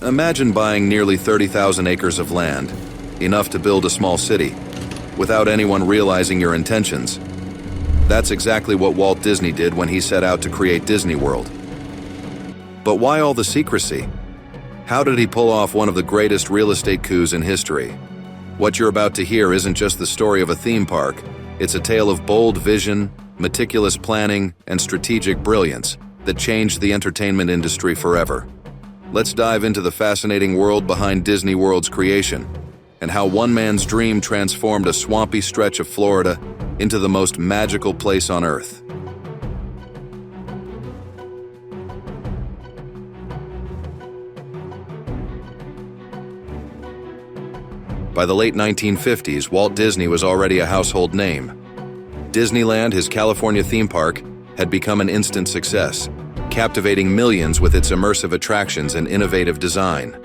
Imagine buying nearly 30,000 acres of land, enough to build a small city, without anyone realizing your intentions. That's exactly what Walt Disney did when he set out to create Disney World. But why all the secrecy? How did he pull off one of the greatest real estate coups in history? What you're about to hear isn't just the story of a theme park, it's a tale of bold vision, meticulous planning, and strategic brilliance that changed the entertainment industry forever. Let's dive into the fascinating world behind Disney World's creation, and how one man's dream transformed a swampy stretch of Florida into the most magical place on Earth. By the late 1950s, Walt Disney was already a household name. Disneyland, his California theme park, had become an instant success, captivating millions with its immersive attractions and innovative design.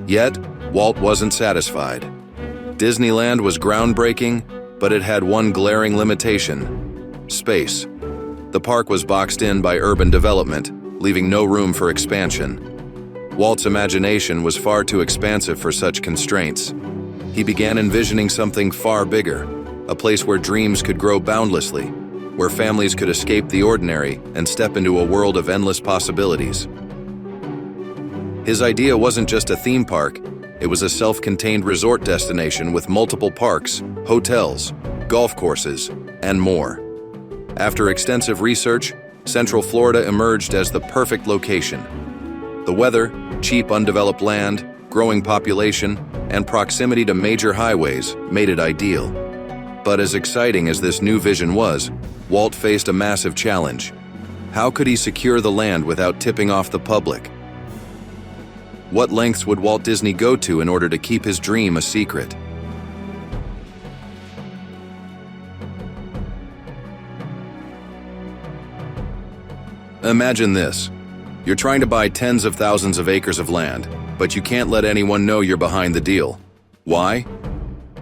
Yet, Walt wasn't satisfied. Disneyland was groundbreaking, but it had one glaring limitation: space. The park was boxed in by urban development, leaving no room for expansion. Walt's imagination was far too expansive for such constraints. He began envisioning something far bigger, a place where dreams could grow boundlessly, where families could escape the ordinary and step into a world of endless possibilities. His idea wasn't just a theme park, it was a self-contained resort destination with multiple parks, hotels, golf courses, and more. After extensive research, Central Florida emerged as the perfect location. The weather, cheap undeveloped land, growing population, and proximity to major highways made it ideal. But as exciting as this new vision was, Walt faced a massive challenge. How could he secure the land without tipping off the public? What lengths would Walt Disney go to in order to keep his dream a secret? Imagine this. You're trying to buy tens of thousands of acres of land, but you can't let anyone know you're behind the deal. Why?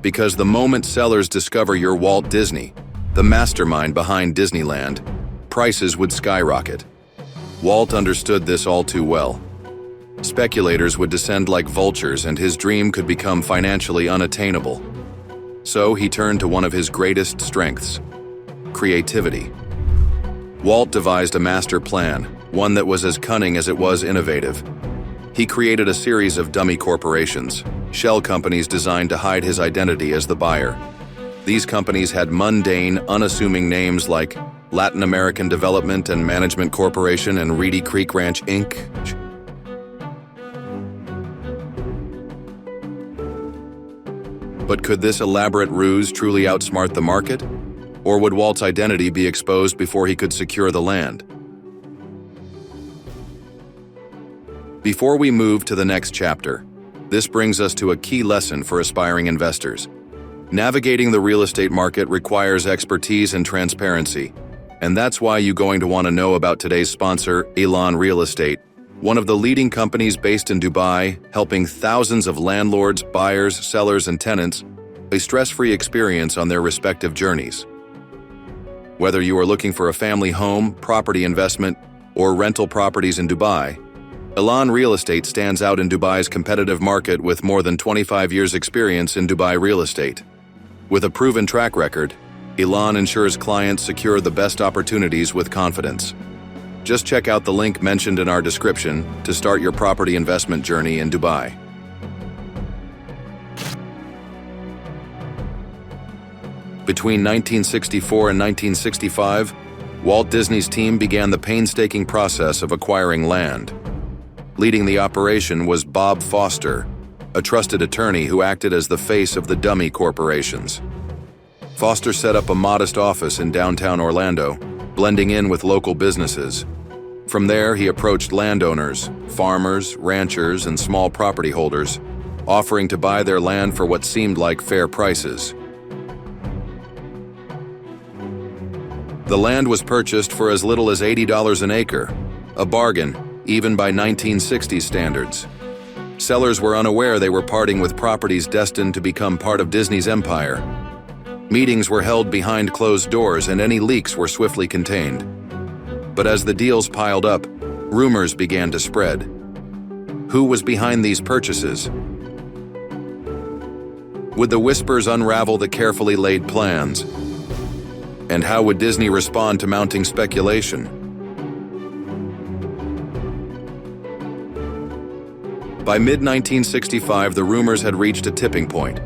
Because the moment sellers discover you're Walt Disney, the mastermind behind Disneyland, prices would skyrocket. Walt understood this all too well. Speculators would descend like vultures, and his dream could become financially unattainable. So he turned to one of his greatest strengths: creativity. Walt devised a master plan, one that was as cunning as it was innovative. He created a series of dummy corporations, shell companies designed to hide his identity as the buyer. These companies had mundane, unassuming names like Latin American Development and Management Corporation and Reedy Creek Ranch, Inc. But could this elaborate ruse truly outsmart the market? Or would Walt's identity be exposed before he could secure the land? Before we move to the next chapter, this brings us to a key lesson for aspiring investors. Navigating the real estate market requires expertise and transparency, and that's why you're going to want to know about today's sponsor, Elan Real Estate, one of the leading companies based in Dubai, helping thousands of landlords, buyers, sellers, and tenants a stress-free experience on their respective journeys. Whether you are looking for a family home, property investment, or rental properties in Dubai, Elan Real Estate stands out in Dubai's competitive market with more than 25 years' experience in Dubai real estate. With a proven track record, Elan ensures clients secure the best opportunities with confidence. Just check out the link mentioned in our description to start your property investment journey in Dubai. Between 1964 and 1965, Walt Disney's team began the painstaking process of acquiring land. Leading the operation was Bob Foster, a trusted attorney who acted as the face of the dummy corporations. Foster set up a modest office in downtown Orlando, blending in with local businesses. From there, he approached landowners, farmers, ranchers, and small property holders, offering to buy their land for what seemed like fair prices. The land was purchased for as little as $80 an acre, a bargain, even by 1960s standards. Sellers were unaware they were parting with properties destined to become part of Disney's empire. Meetings were held behind closed doors, and any leaks were swiftly contained. But as the deals piled up, rumors began to spread. Who was behind these purchases? Would the whispers unravel the carefully laid plans? And how would Disney respond to mounting speculation? By mid-1965, the rumors had reached a tipping point.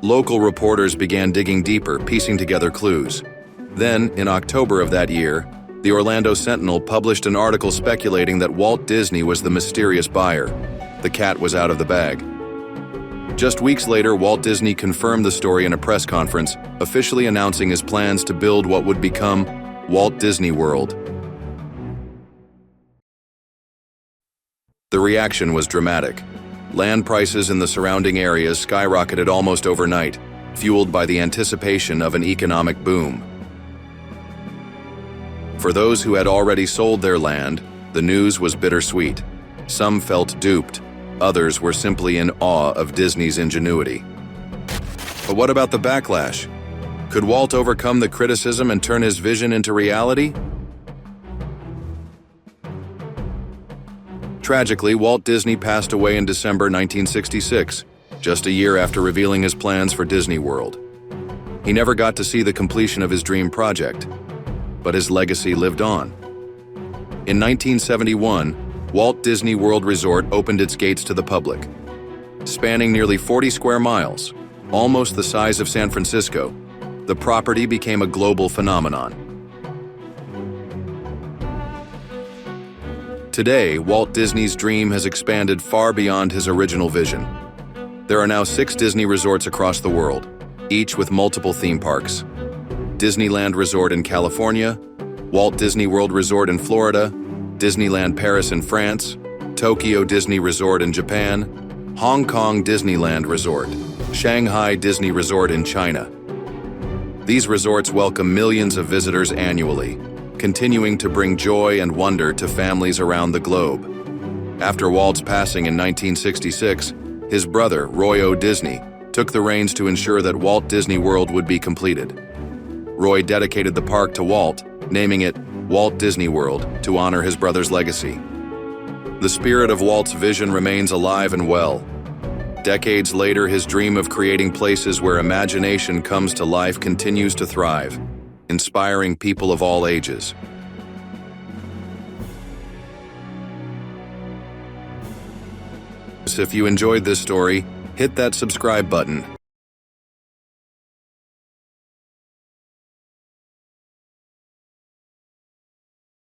Local reporters began digging deeper, piecing together clues. Then, in October of that year, the Orlando Sentinel published an article speculating that Walt Disney was the mysterious buyer. The cat was out of the bag. Just weeks later, Walt Disney confirmed the story in a press conference, officially announcing his plans to build what would become Walt Disney World. The reaction was dramatic. Land prices in the surrounding areas skyrocketed almost overnight, fueled by the anticipation of an economic boom. For those who had already sold their land, the news was bittersweet. Some felt duped. Others were simply in awe of Disney's ingenuity. But what about the backlash? Could Walt overcome the criticism and turn his vision into reality? Tragically, Walt Disney passed away in December 1966, just a year after revealing his plans for Disney World. He never got to see the completion of his dream project, but his legacy lived on. In 1971, Walt Disney World Resort opened its gates to the public. Spanning nearly 40 square miles, almost the size of San Francisco, the property became a global phenomenon. Today, Walt Disney's dream has expanded far beyond his original vision. There are now 6 Disney resorts across the world, each with multiple theme parks. Disneyland Resort in California, Walt Disney World Resort in Florida, Disneyland Paris in France, Tokyo Disney Resort in Japan, Hong Kong Disneyland Resort, Shanghai Disney Resort in China. These resorts welcome millions of visitors annually, continuing to bring joy and wonder to families around the globe. After Walt's passing in 1966, his brother, Roy O. Disney, took the reins to ensure that Walt Disney World would be completed. Roy dedicated the park to Walt, naming it Walt Disney World to honor his brother's legacy. The spirit of Walt's vision remains alive and well. Decades later, his dream of creating places where imagination comes to life continues to thrive, inspiring people of all ages. If you enjoyed this story, hit that subscribe button